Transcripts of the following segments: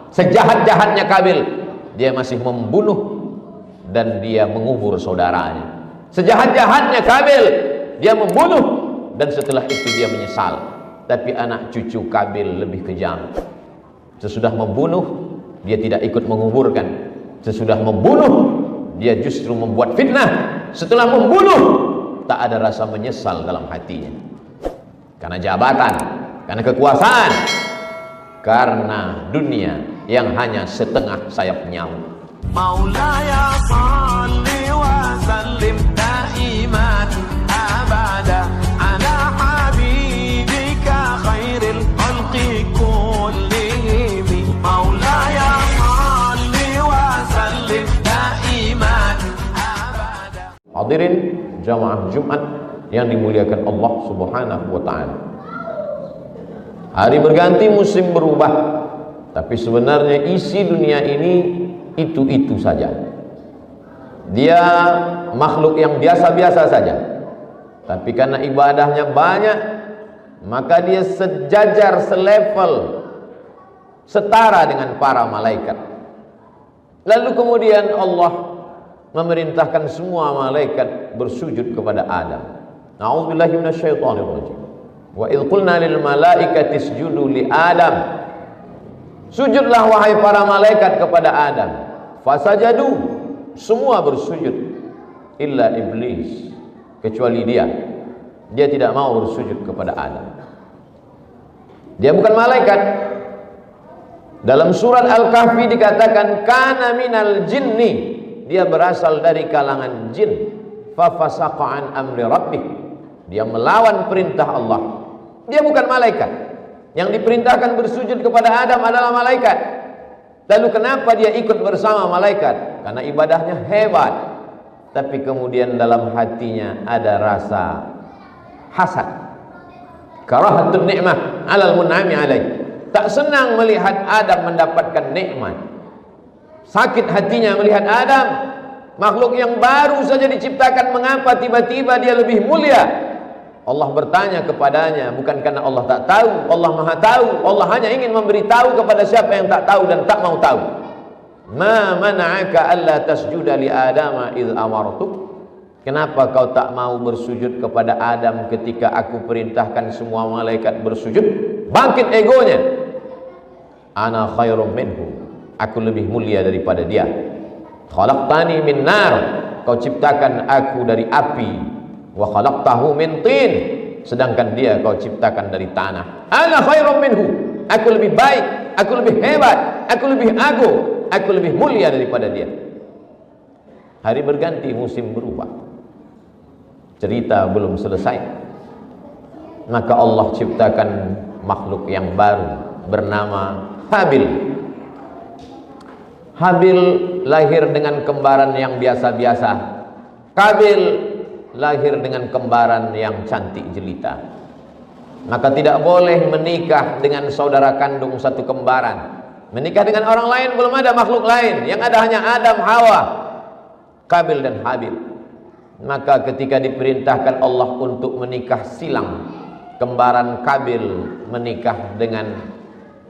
Sejahat-jahatnya Kabil, dia masih membunuh dan dia mengubur saudaranya. Sejahat-jahatnya Kabil, dia membunuh dan setelah itu dia menyesal. Tapi anak cucu Kabil lebih kejam. Sesudah membunuh, dia tidak ikut menguburkan. Sesudah membunuh, dia justru membuat fitnah. Setelah membunuh, tak ada rasa menyesal dalam hatinya. Karena jabatan, karena kekuasaan, karena dunia yang hanya setengah sayap nyamuk. Maulaya salli wa sallim daiman abada ala habibika khairil khalqi kullihim. Maulaya salli wa sallim daiman abada. Hadirin jamaah Jumat yang dimuliakan Allah Subhanahu wa taala. Hari berganti, musim berubah, tapi sebenarnya isi dunia ini itu-itu saja. Dia makhluk yang biasa-biasa saja, tapi karena ibadahnya banyak, maka dia sejajar, selevel, setara dengan para malaikat. Lalu kemudian Allah memerintahkan semua malaikat bersujud kepada Adam. A'udzubillahi minasyaitonirrajim. Wa idh qulna lil malaikati isjudu li Adam. Sujudlah wahai para malaikat kepada Adam. Fasajadu, semua bersujud illa iblis, kecuali dia. Dia tidak mau bersujud kepada Adam. Dia bukan malaikat. Dalam surat Al-Kahfi dikatakan kana minal jinni, dia berasal dari kalangan jin. Fa fasaqa an amri rabbih, dia melawan perintah Allah. Dia bukan malaikat. Yang diperintahkan bersujud kepada Adam adalah malaikat. Lalu kenapa dia ikut bersama malaikat? Karena ibadahnya hebat. Tapi kemudian dalam hatinya ada rasa hasad, karahatun ni'mah alal mun'ami alaih. Tak senang melihat Adam mendapatkan nikmat. Sakit hatinya melihat Adam, makhluk yang baru saja diciptakan, mengapa tiba-tiba dia lebih mulia? Allah bertanya kepadanya, bukan karena Allah tak tahu, Allah Maha tahu. Allah hanya ingin memberitahu kepada siapa yang tak tahu dan tak mau tahu. Ma mana'aka alla tasjuda li Adama idh amartuk? Kenapa kau tak mau bersujud kepada Adam ketika aku perintahkan semua malaikat bersujud? Bangkit egonya. Ana khairum minhu, aku lebih mulia daripada dia. Khalaqtani min nar, kau ciptakan aku dari api. Wa khalaqtahu min tin, sedangkan dia kau ciptakan dari tanah. Ana khairum minhu, aku lebih baik, aku lebih hebat, aku lebih agung, aku lebih mulia daripada dia. Hari berganti, musim berubah. Cerita belum selesai, maka Allah ciptakan makhluk yang baru bernama Habil. Habil lahir dengan kembaran yang biasa-biasa. Kabil lahir dengan kembaran yang cantik jelita. Maka tidak boleh menikah dengan saudara kandung satu kembaran. Menikah dengan orang lain, belum ada makhluk lain. Yang ada hanya Adam, Hawa, Kabil dan Habil. Maka ketika diperintahkan Allah untuk menikah silang, kembaran Kabil menikah dengan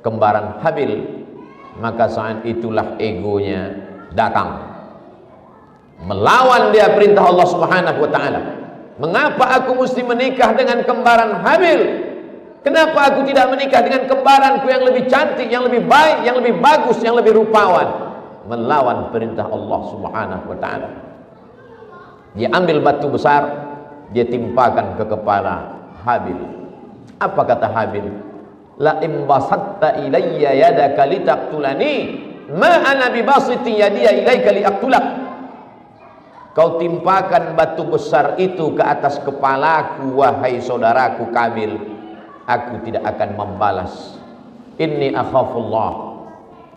kembaran Habil, maka saat itulah egonya datang, melawan dia perintah Allah Subhanahu wa taala. Mengapa aku mesti menikah dengan kembaran Habil? Kenapa aku tidak menikah dengan kembaranku yang lebih cantik, yang lebih baik, yang lebih bagus, yang lebih rupawan? Melawan perintah Allah Subhanahu wa taala. Dia ambil batu besar, dia timpakan ke kepala Habil. Apa kata Habil? La imbasatta ilayya yadaka litaqtulani ma ana bibasiti yadiya ilaika liaqtulak. Kau timpakan batu besar itu ke atas kepalaku, wahai saudaraku Kabil, aku tidak akan membalas. Inni akhafullah,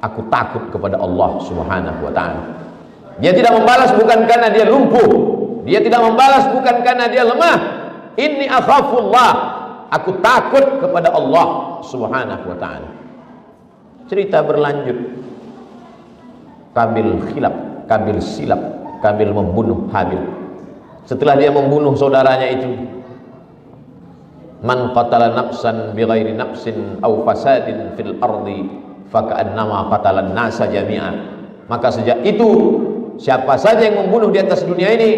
aku takut kepada Allah Subhanahu wa taala. Dia tidak membalas bukan karena dia lumpuh, dia tidak membalas bukan karena dia lemah. Inni akhafullah, aku takut kepada Allah Subhanahu wa taala. Cerita berlanjut. Kabil khilaf, Kabil silap, Kabil membunuh Habil. Setelah dia membunuh saudaranya itu, man qatala nafsan bighairi nafsin aw fasadin fil ardi faka'annama qatalan nasa jami'an. Maka sejak itu siapa saja yang membunuh di atas dunia ini,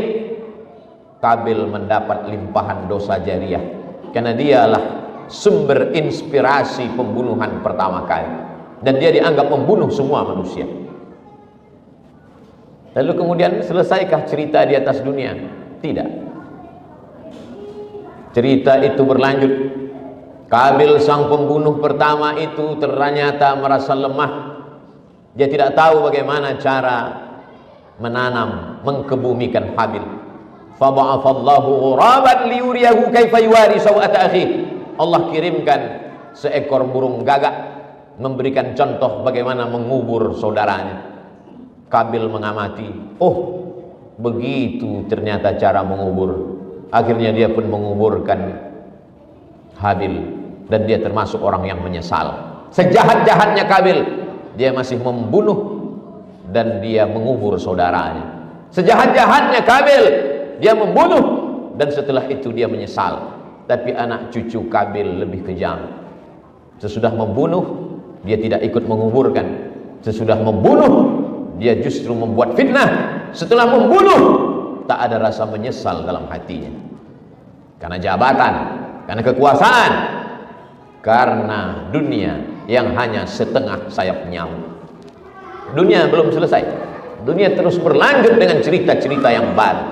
Qabil mendapat limpahan dosa jariah, karena dialah sumber inspirasi pembunuhan pertama kali, dan dia dianggap membunuh semua manusia. Lalu kemudian selesaikah cerita di atas dunia? Tidak. Cerita itu berlanjut. Qabil sang pembunuh pertama itu ternyata merasa lemah. Dia tidak tahu bagaimana cara menanam, mengkebumikan Habil. Faba'athallahu ghuraban liyuriyahu kaifa yuwari sawata akhi. Allah kirimkan seekor burung gagak memberikan contoh bagaimana mengubur saudaranya. Qabil mengamati, oh begitu ternyata cara mengubur. Akhirnya dia pun menguburkan Habil, dan dia termasuk orang yang menyesal. Sejahat-jahatnya Qabil, dia masih membunuh dan dia mengubur saudaranya. Sejahat-jahatnya Qabil, dia membunuh dan setelah itu dia menyesal. Tapi anak cucu Qabil lebih kejam. Sesudah membunuh, dia tidak ikut menguburkan. Sesudah membunuh, dia justru membuat fitnah. Setelah membunuh, tak ada rasa menyesal dalam hatinya. Karena jabatan, karena kekuasaan, karena dunia yang hanya setengah sayap nyamuk. Dunia belum selesai. Dunia terus berlanjut dengan cerita-cerita yang baru.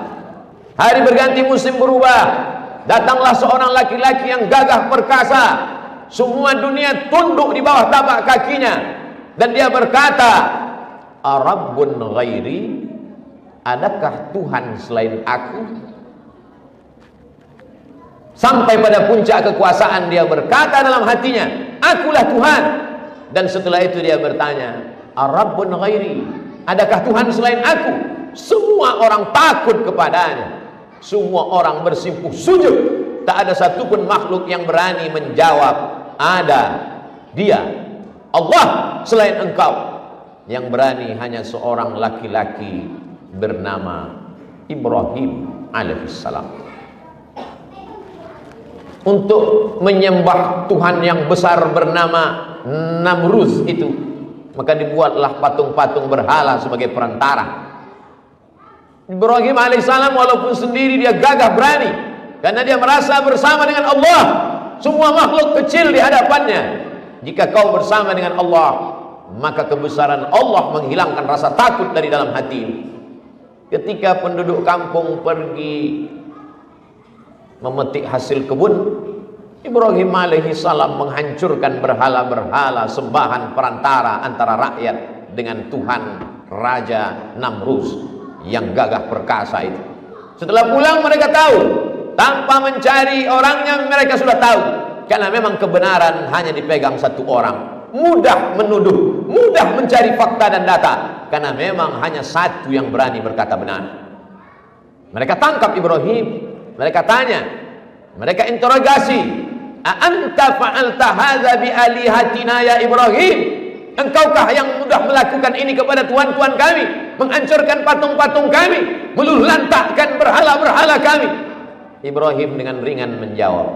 Hari berganti, musim berubah. Datanglah seorang laki-laki yang gagah perkasa. Semua dunia tunduk di bawah tapak kakinya. Dan dia berkata, Arabbun ghairi, adakah Tuhan selain aku? Sampai pada puncak kekuasaan dia berkata dalam hatinya, akulah Tuhan. Dan setelah itu dia bertanya, Arabbun ghairi, adakah Tuhan selain aku? Semua orang takut kepadanya. Semua orang bersimpuh sujud. Tak ada satupun makhluk yang berani menjawab, ada dia, Allah selain engkau. Yang berani hanya seorang laki-laki bernama Ibrahim alaihissalam. Untuk menyembah Tuhan yang besar bernama Namruz itu, maka dibuatlah patung-patung berhala sebagai perantara. Ibrahim alaihissalam walaupun sendiri dia gagah berani, karena dia merasa bersama dengan Allah. Semua makhluk kecil di hadapannya. Jika kau bersama dengan Allah, maka kebesaran Allah menghilangkan rasa takut dari dalam hati. Ketika penduduk kampung pergi memetik hasil kebun, Ibrahim alaihissalam menghancurkan berhala-berhala sembahan perantara antara rakyat dengan Tuhan Raja Namruz yang gagah perkasa itu. Setelah pulang mereka tahu, tanpa mencari orangnya mereka sudah tahu, karena memang kebenaran hanya dipegang satu orang. Mudah menuduh, mudah mencari fakta dan data, karena memang hanya satu yang berani berkata benar. Mereka tangkap Ibrahim, mereka tanya, mereka interogasi, "A'anta fa'alta hadza bi alihatina ya Ibrahim?" Engkaukah yang mudah melakukan ini kepada tuhan-tuhan kami, menghancurkan patung-patung kami, meluluhlantakkan berhala-berhala kami? Ibrahim dengan ringan menjawab,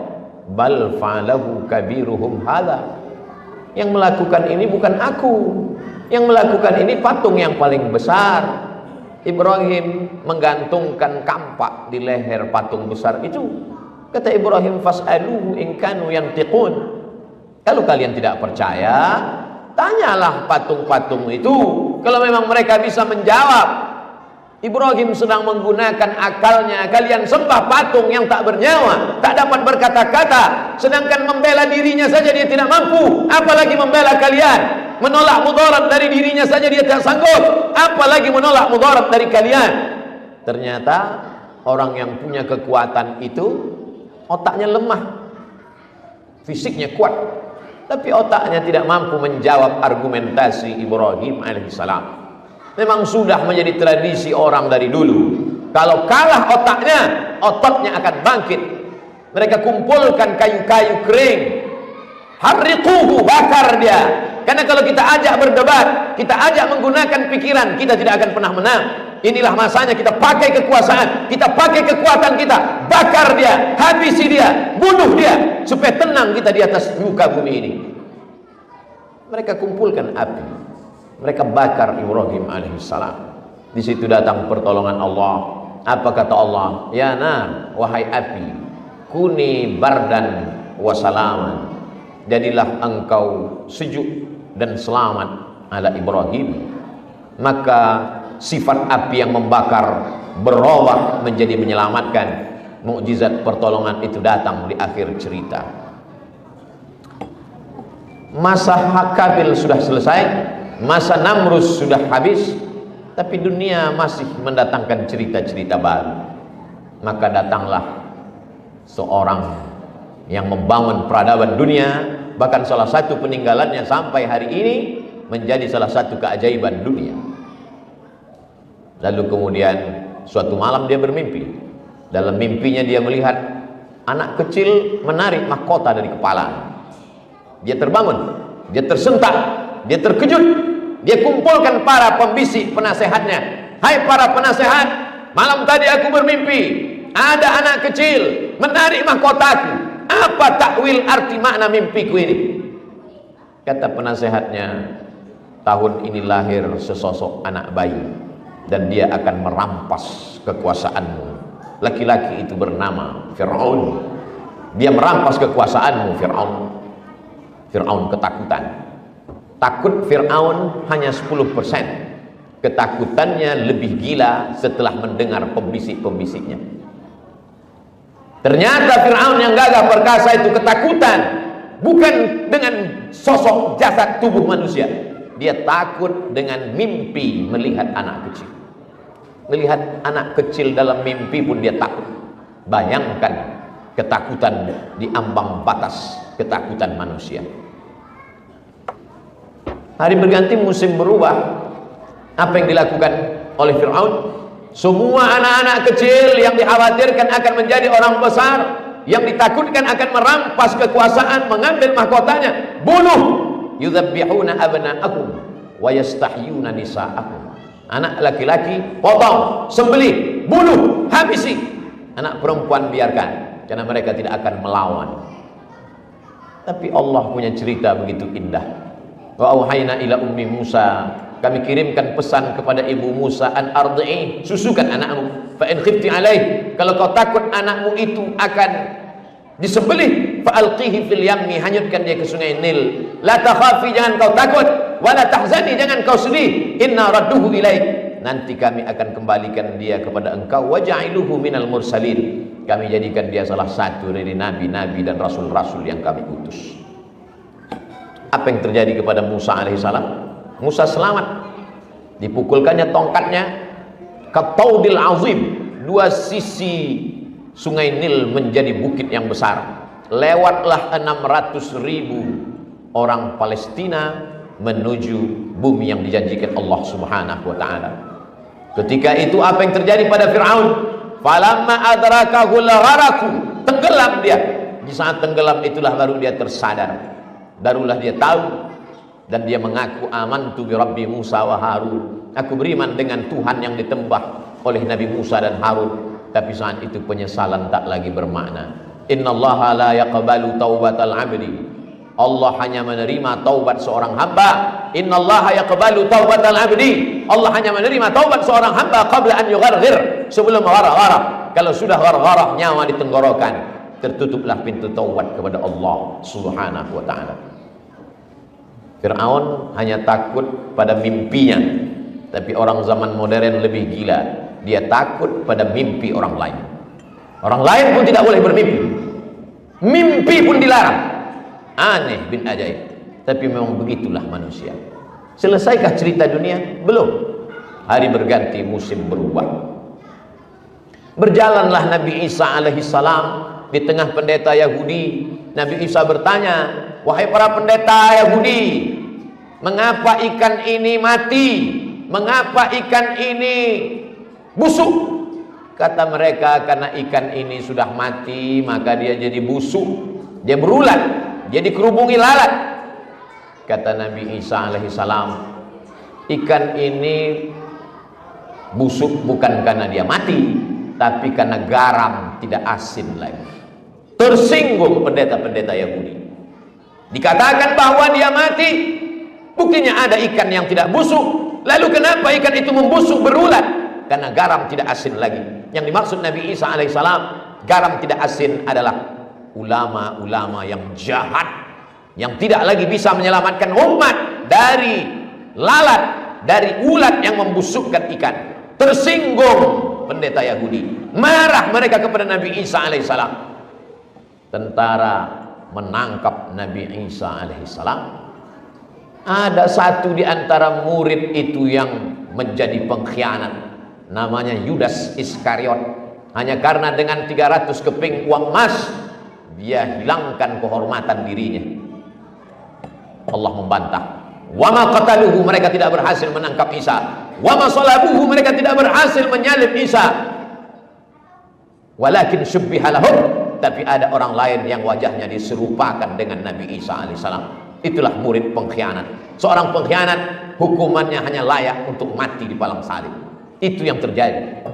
"Bal fa'alahu kabiruhum hadza." Yang melakukan ini bukan aku, yang melakukan ini patung yang paling besar. Ibrahim menggantungkan kampak di leher patung besar itu. Kata Ibrahim, "Fas'aluhu in kanu yantiqun." Kalau kalian tidak percaya, tanyalah patung-patung itu. Kalau memang mereka bisa menjawab. Ibrahim sedang menggunakan akalnya. Kalian sembah patung yang tak bernyawa, tak dapat berkata-kata, sedangkan membela dirinya saja dia tidak mampu, apalagi membela kalian. Menolak mudarat dari dirinya saja dia tidak sanggup, apalagi menolak mudarat dari kalian. Ternyata orang yang punya kekuatan itu otaknya lemah, fisiknya kuat, tapi otaknya tidak mampu menjawab argumentasi Ibrahim alaihissalam. Memang sudah menjadi tradisi orang dari dulu, kalau kalah otaknya, ototnya akan bangkit. Mereka kumpulkan kayu-kayu kering, harriquhu, bakar dia. Karena kalau kita ajak berdebat, kita ajak menggunakan pikiran, kita tidak akan pernah menang. Inilah masanya kita pakai kekuasaan, kita pakai kekuatan kita, bakar dia, habisi dia, bunuh dia, supaya tenang kita di atas muka bumi ini. Mereka kumpulkan api, mereka bakar Ibrahim alaihissalam. Di situ datang pertolongan Allah. Apa kata Allah? Ya nar, wahai api, kuni bardan wa salaman, jadilah engkau sejuk dan selamat ala Ibrahim. Maka sifat api yang membakar berubah menjadi menyelamatkan. Mukjizat pertolongan itu datang di akhir cerita. Masa Kabil sudah selesai, masa Namrus sudah habis, tapi dunia masih mendatangkan cerita-cerita baru. Maka datanglah seorang yang membangun peradaban dunia, bahkan salah satu peninggalannya sampai hari ini menjadi salah satu keajaiban dunia. Lalu kemudian suatu malam dia bermimpi. Dalam mimpinya dia melihat anak kecil menarik mahkota dari kepala. Dia terbangun, dia tersentak, dia terkejut. Dia kumpulkan para pembisik penasehatnya. Hai para penasehat, malam tadi aku bermimpi ada anak kecil menarik mahkotaku. Apa takwil arti makna mimpiku ini? Kata penasehatnya, tahun ini lahir sesosok anak bayi dan dia akan merampas kekuasaanmu. Laki-laki itu bernama Fir'aun. Dia merampas kekuasaanmu, Fir'aun. Fir'aun ketakutan. Takut Fir'aun hanya 10%. Ketakutannya lebih gila setelah mendengar pembisik-pembisiknya. Ternyata Fir'aun yang gagah perkasa itu ketakutan bukan dengan sosok jasad tubuh manusia. Dia takut dengan mimpi melihat anak kecil. Melihat anak kecil dalam mimpi pun dia takut. Bayangkan ketakutan di ambang batas ketakutan manusia. Hari berganti, musim berubah. Apa yang dilakukan oleh Fir'aun? Semua anak-anak kecil yang dikhawatirkan akan menjadi orang besar, yang ditakutkan akan merampas kekuasaan, mengambil mahkotanya, bunuh. Yudzabbihuna abna'akum wa yastahyuna nisa'akum. Anak laki-laki potong, sembelih, bunuh, habisi. Anak perempuan biarkan, karena mereka tidak akan melawan. Tapi Allah punya cerita begitu indah. Wa auhayna ila ummi Musa, kami kirimkan pesan kepada ibu Musa, an ardi'i, susukan anakmu. Fa in khifti alaih, kalau kau takut anakmu itu akan disembelih, fa alqihi fil yammi, hanyutkan dia ke sungai Nil. La takhafi, jangan kau takut, wa la tahzani, jangan kau sedih, inna radduhu ilaik, nanti kami akan kembalikan dia kepada engkau, wa ja'iluhu minal mursalin, kami jadikan dia salah satu dari nabi-nabi dan rasul-rasul yang kami utus. Apa yang terjadi kepada Musa alaihissalam? Musa selamat. Dipukulkannya tongkatnya kataudil azim, dua sisi sungai Nil menjadi bukit yang besar. Lewatlah 600.000 orang Palestina menuju bumi yang dijanjikan Allah Subhanahu wa taala. Ketika itu apa yang terjadi pada Fir'aun? Falamma adrakahul gharaku, tenggelam dia. Di saat tenggelam itulah baru dia tersadar. Barulah dia tahu dan dia mengaku amantu bi Rabbi Musa wa Harun. Aku beriman dengan Tuhan yang ditembah oleh Nabi Musa dan Harun. Tapi saat itu penyesalan tak lagi bermakna. Innallaha la yaqbalu taubatal abdi. Allah hanya menerima taubat seorang hamba. Innallaha yaqbalu taubatal abdi. Allah hanya menerima taubat seorang hamba qabla an yugharghir, sebelum gharah-gharah. Kalau sudah gharah-gharah, nyawa di tenggorokan, tertutuplah pintu taubat kepada Allah Subhanahu wa taala. Fir'aun hanya takut pada mimpinya, tapi orang zaman modern lebih gila. Dia takut pada mimpi orang lain. Orang lain pun tidak boleh bermimpi. Mimpi pun dilarang. Aneh bin ajaib. Tapi memang begitulah manusia. Selesaikah cerita dunia? Belum. Hari berganti, musim berubah. Berjalanlah Nabi Isa alaihissalam di tengah pendeta Yahudi. Nabi Isa bertanya, wahai para pendeta Yahudi, mengapa ikan ini mati? Mengapa ikan ini busuk? Kata mereka, karena ikan ini sudah mati, maka dia jadi busuk, dia berulat, dia dikerubungi lalat. Kata Nabi Isa alaihissalam, ikan ini busuk bukan karena dia mati, tapi karena garam tidak asin lagi. Tersinggung pendeta-pendeta Yahudi. Dikatakan bahwa dia mati, Buktinya ada ikan yang tidak busuk. Lalu kenapa ikan itu membusuk berulat? Karena garam tidak asin lagi. Yang dimaksud Nabi Isa alaihissalam, garam tidak asin adalah ulama-ulama yang jahat, yang tidak lagi bisa menyelamatkan umat dari lalat, dari ulat yang membusukkan ikan. Tersinggung pendeta Yahudi, marah mereka kepada Nabi Isa alaihissalam. Tentara menangkap Nabi Isa alaihissalam. Ada satu di antara murid itu yang menjadi pengkhianat, namanya Yudas Iskariot. Hanya karena dengan 300 keping uang emas dia hilangkan kehormatan dirinya. Allah membantah. Wa ma qataluhu, mereka tidak berhasil menangkap Isa. Wa ma salabuhu, mereka tidak berhasil menyalib Isa. Walakin syubbiha lahum, tapi ada orang lain yang wajahnya diserupakan dengan Nabi Isa alaihissalam. Itulah murid pengkhianat. Seorang pengkhianat hukumannya hanya layak untuk mati di palang salib. Itu yang terjadi.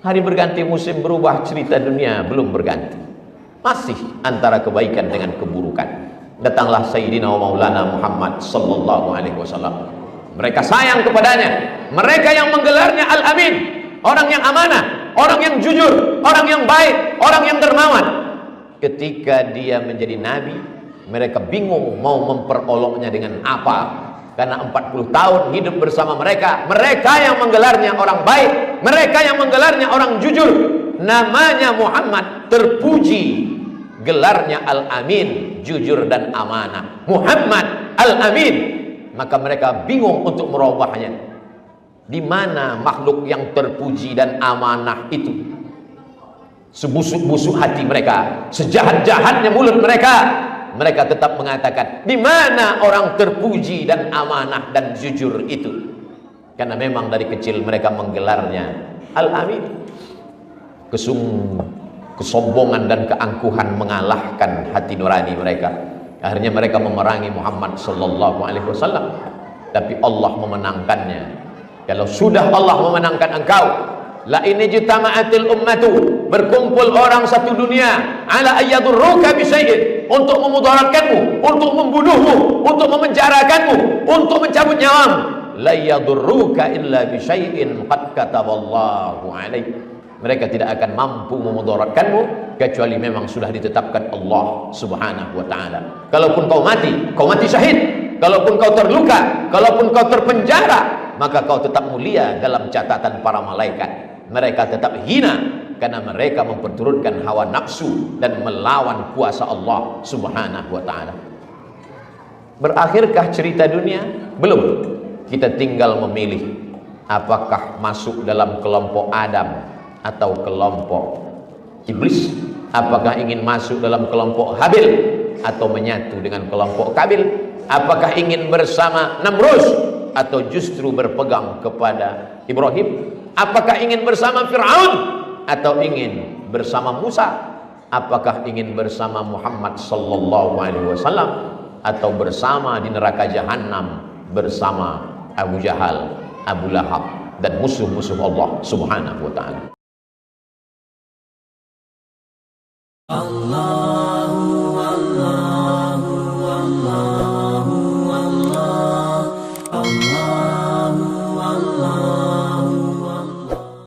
Hari berganti musim berubah, cerita dunia belum berganti. Masih antara kebaikan dengan keburukan. Datanglah Sayyidina wa Maulana Muhammad sallallahu alaihi wasallam. Mereka sayang kepadanya. Mereka yang menggelarnya Al-Amin, orang yang amanah, orang yang jujur, orang yang baik, orang yang dermawan. Ketika dia menjadi nabi, mereka bingung mau memperoloknya dengan apa. Karena 40 tahun hidup bersama mereka. Mereka yang menggelarnya orang baik, mereka yang menggelarnya orang jujur. Namanya Muhammad, terpuji. Gelarnya Al-Amin, jujur dan amanah. Muhammad Al-Amin. Maka mereka bingung untuk merubahnya. Di mana makhluk yang terpuji dan amanah itu? Sebusuk-busuk hati mereka, sejahat-jahatnya mulut mereka, mereka tetap mengatakan, di mana orang terpuji dan amanah dan jujur itu? Karena memang dari kecil mereka menggelarnya Al-Amin. Kesombongan dan keangkuhan mengalahkan hati nurani mereka. Akhirnya mereka memerangi Muhammad sallallahu alaihi wasallam. Tapi Allah memenangkannya. Kalau sudah Allah memenangkan engkau, la in ijtama'atil ummatu, berkumpul orang satu dunia, ala ayyadurruka bisyai'in, untuk memudaratkanmu, untuk membunuhmu, untuk memenjarakanmu, untuk mencabut nyawamu, la yadurruka illa bisyai'in qad kataballahu alaik. Mereka tidak akan mampu memudaratkanmu kecuali memang sudah ditetapkan Allah subhanahu wa ta'ala. Kalaupun kau mati syahid. Kalaupun kau terluka, kalaupun kau terpenjara, maka kau tetap mulia dalam catatan para malaikat. Mereka tetap hina karena mereka memperturutkan hawa nafsu dan melawan kuasa Allah subhanahu wa ta'ala. Berakhirkah cerita dunia? Belum. Kita tinggal memilih apakah masuk dalam kelompok Adam atau kelompok iblis. Apakah ingin masuk dalam kelompok Habil atau menyatu dengan kelompok Kabil? Apakah ingin bersama Namrus atau justru berpegang kepada Ibrahim? Apakah ingin bersama Fir'aun atau ingin bersama Musa? Apakah ingin bersama Muhammad sallallahu alaihi wasallam atau bersama di neraka jahanam bersama Abu Jahal, Abu Lahab dan musuh-musuh Allah subhanahu wa ta'ala? Allah